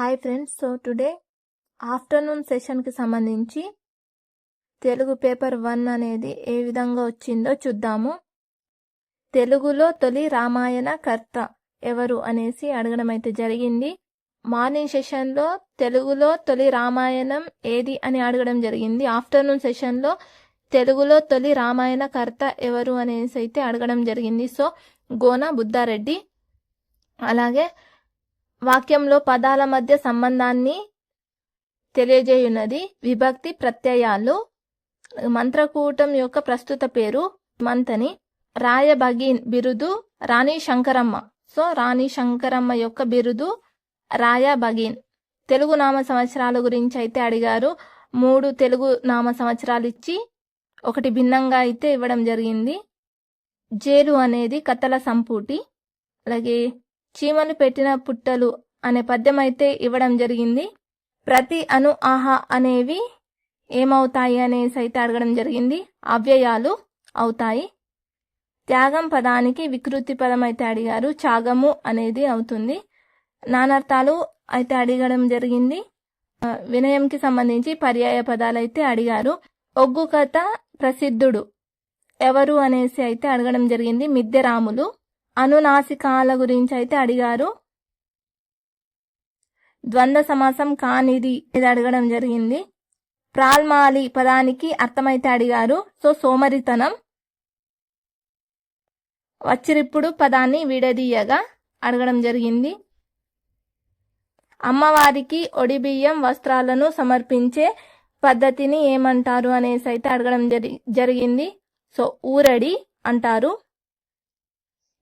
Hi friends. So today afternoon సెషన్కి సంబంధించి Telugu paper 1 అనేది ఏ విధంగా వచ్చిందో చూద్దాము. తెలుగులో తొలి రామాయణ కర్త ఎవరు అనేసి అడగడం అయితే జరిగింది. మార్నింగ్ సెషన్లో తెలుగులో తొలి రామాయణం ఏది అని అడగడం జరిగింది. ఆఫ్టర్నూన్ సెషన్లో తెలుగులో తొలి రామాయణ కర్త ఎవరు అనేసి అయితే అడగడం జరిగింది. సో గోన బుద్ధారెడ్డి. అలాగే వాక్యంలో పదాల మధ్య సంబంధాన్ని తెలియజేయున్నది విభక్తి ప్రత్యయాలు. మంత్రకూటం యొక్క ప్రస్తుత పేరు మంతని. రాయబగీన్ బిరుదు రాణి శంకరమ్మ. సో రాణి శంకరమ్మ యొక్క బిరుదు రాయబగీన్. తెలుగు నామ సంవత్సరాల గురించి అయితే అడిగారు. 3 తెలుగు నామ సంవత్సరాలు ఇచ్చి ఒకటి భిన్నంగా అయితే ఇవ్వడం జరిగింది. జేలు అనేది కథల సంపుటి. అలాగే చీమలు పెట్టిన పుట్టలు అనే పద్యం అయితే ఇవ్వడం జరిగింది. ప్రతి అను ఆహా అనేవి ఏమవుతాయి అనేసి అయితే అడగడం జరిగింది. అవ్యయాలు అవుతాయి. త్యాగం పదానికి వికృతి పదం అయితే అడిగారు. త్యాగము అనేది అవుతుంది. నానార్థాలు అయితే అడగడం జరిగింది. వినయంకి సంబంధించి పర్యాయ పదాలు అయితే అడిగారు. ఒగ్గు కథ ప్రసిద్ధుడు ఎవరు అనేసి అయితే అడగడం జరిగింది. మిద్దెరాములు. అనునాసికాల గురించి అయితే అడిగారు. ద్వంద్వ సమాసం కానిది ఇది అడగడం జరిగింది. ప్రాల్మాలి పదానికి అర్థమైతే అడిగారు. సో సోమరితనం. వచ్చిరిప్పుడు పదాన్ని విడదీయగా అడగడం జరిగింది. అమ్మవారికి ఒడిబియ్యం వస్త్రాలను సమర్పించే పద్ధతిని ఏమంటారు అనేసి అయితే అడగడం జరిగింది. సో ఊరడి అంటారు.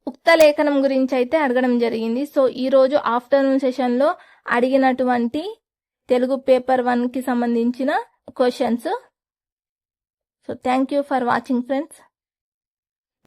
ఉక్త లేఖనం గురించి అయితే అడగడం జరిగింది. సో ఈరోజు ఆఫ్టర్నూన్ సెషన్లో అడిగినటువంటి తెలుగు పేపర్ 1కి సంబంధించిన questions. So thank you for watching friends.